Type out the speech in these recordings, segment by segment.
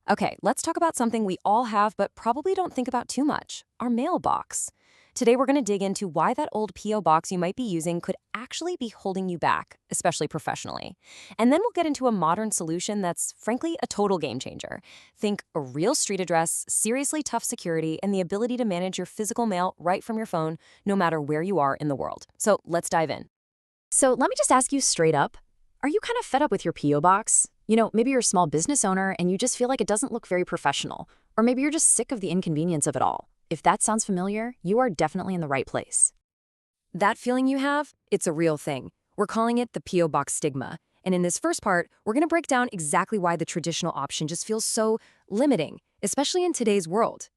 Okay, let's talk about something we all have but probably don't think about too much, our mailbox. Today we're going to dig into why that old P.O. box you might be using could actually be holding you back, especially professionally. And then we'll get into a modern solution that's, frankly, a total game changer. Think a real street address, seriously tough security, and the ability to manage your physical mail right from your phone, no matter where you are in the world. So let's dive in. So let me just ask you straight up, are you kind of fed up with your P.O. box? Maybe you're a small business owner and you just feel like it doesn't look very professional. Or maybe you're just sick of the inconvenience of it all. If that sounds familiar, you are definitely in the right place. That feeling you have, it's a real thing. We're calling it the P.O. box stigma. And in this first part, we're going to break down exactly why the traditional option just feels so limiting, especially in today's world.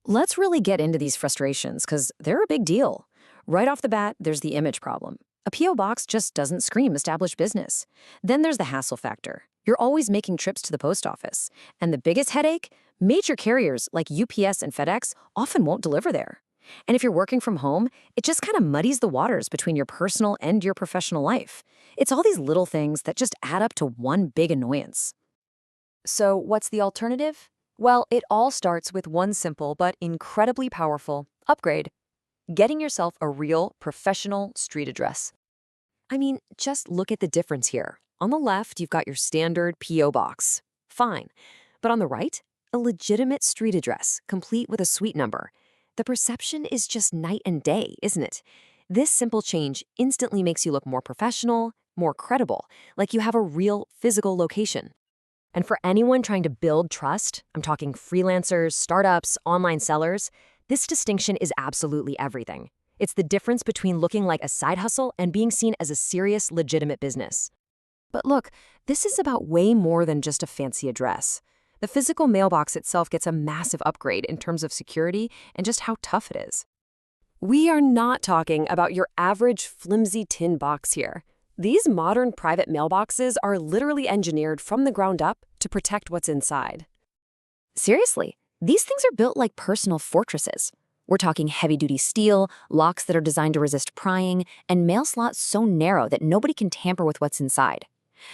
Let's really get into these frustrations because they're a big deal. Right off the bat, there's the image problem. A P.O. box just doesn't scream established business. Then there's the hassle factor. You're always making trips to the post office. And the biggest headache? Major carriers like UPS and FedEx often won't deliver there. And if you're working from home, it just kind of muddies the waters between your personal and your professional life. It's all these little things that just add up to one big annoyance. So what's the alternative? Well, it all starts with one simple but incredibly powerful upgrade. Getting yourself a real, professional street address. I mean, just look at the difference here. On the left, you've got your standard P.O. box. Fine. But on the right, a legitimate street address, complete with a suite number. The perception is just night and day, isn't it? This simple change instantly makes you look more professional, more credible, like you have a real physical location. And for anyone trying to build trust, I'm talking freelancers, startups, online sellers, this distinction is absolutely everything. It's the difference between looking like a side hustle and being seen as a serious, legitimate business. But look, this is about way more than just a fancy address. The physical mailbox itself gets a massive upgrade in terms of security and just how tough it is. We are not talking about your average flimsy tin box here. These modern private mailboxes are literally engineered from the ground up to protect what's inside. Seriously, these things are built like personal fortresses. We're talking heavy-duty steel, locks that are designed to resist prying, and mail slots so narrow that nobody can tamper with what's inside.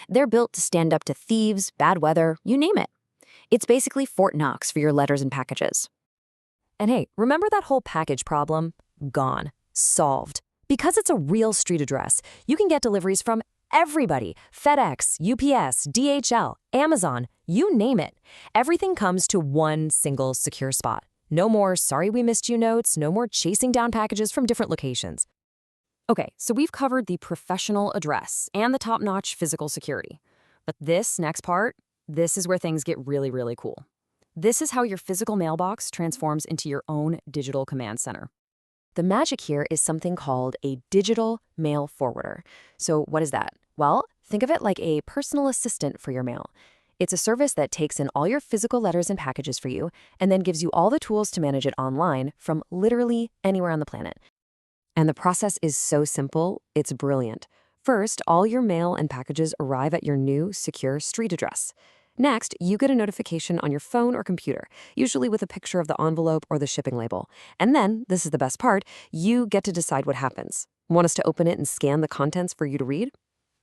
They're built to stand up to thieves, bad weather, you name it. It's basically Fort Knox for your letters and packages. And hey, remember that whole package problem? Gone. Solved. Because it's a real street address, you can get deliveries from everybody. FedEx, UPS, DHL, Amazon, you name it. Everything comes to one single secure spot. No more sorry we missed you notes, no more chasing down packages from different locations. Okay, so we've covered the professional address and the top-notch physical security. But this next part, this is where things get really, really cool. This is how your physical mailbox transforms into your own digital command center. The magic here is something called a digital mail forwarder. So what is that? Well, think of it like a personal assistant for your mail. It's a service that takes in all your physical letters and packages for you and then gives you all the tools to manage it online from literally anywhere on the planet. And the process is so simple, it's brilliant. First, all your mail and packages arrive at your new, secure street address. Next, you get a notification on your phone or computer, usually with a picture of the envelope or the shipping label. And then, this is the best part, you get to decide what happens. Want us to open it and scan the contents for you to read?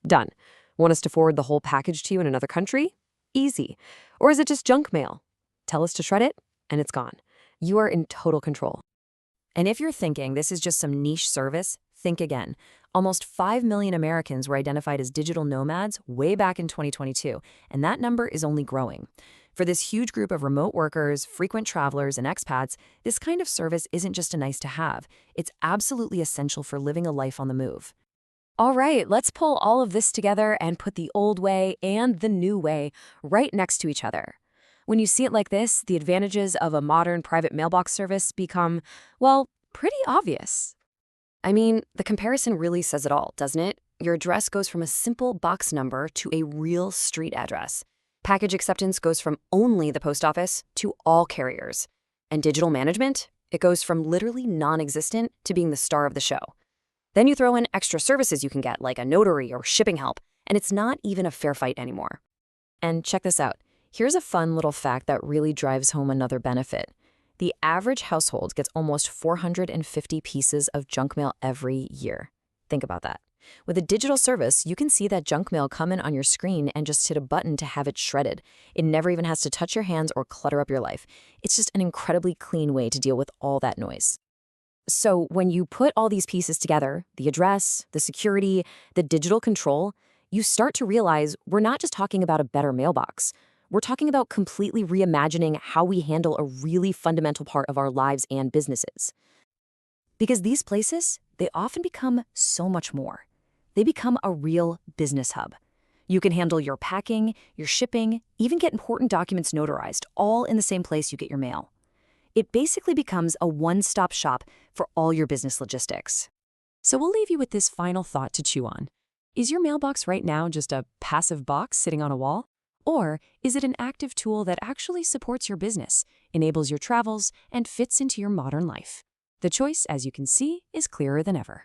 Done. Want us to forward the whole package to you in another country? Easy. Or is it just junk mail? Tell us to shred it, and it's gone. You are in total control. And if you're thinking this is just some niche service, think again. Almost 5 million Americans were identified as digital nomads way back in 2022, and that number is only growing. For this huge group of remote workers, frequent travelers, and expats, this kind of service isn't just a nice to have. It's absolutely essential for living a life on the move. All right, let's pull all of this together and put the old way and the new way right next to each other. When you see it like this, the advantages of a modern private mailbox service become, well, pretty obvious. I mean, the comparison really says it all, doesn't it? Your address goes from a simple box number to a real street address. Package acceptance goes from only the post office to all carriers. And digital management? It goes from literally non-existent to being the star of the show. Then you throw in extra services you can get, like a notary or shipping help, and it's not even a fair fight anymore. And check this out. Here's a fun little fact that really drives home another benefit. The average household gets almost 450 pieces of junk mail every year. Think about that. With a digital service, you can see that junk mail come in on your screen and just hit a button to have it shredded. It never even has to touch your hands or clutter up your life. It's just an incredibly clean way to deal with all that noise. So when you put all these pieces together, the address, the security, the digital control, you start to realize we're not just talking about a better mailbox. We're talking about completely reimagining how we handle a really fundamental part of our lives and businesses. Because these places, they often become so much more. They become a real business hub. You can handle your packing, your shipping, even get important documents notarized, all in the same place you get your mail. It basically becomes a one-stop shop for all your business logistics. So we'll leave you with this final thought to chew on. Is your mailbox right now just a passive box sitting on a wall? Or is it an active tool that actually supports your business, enables your travels, and fits into your modern life? The choice, as you can see, is clearer than ever.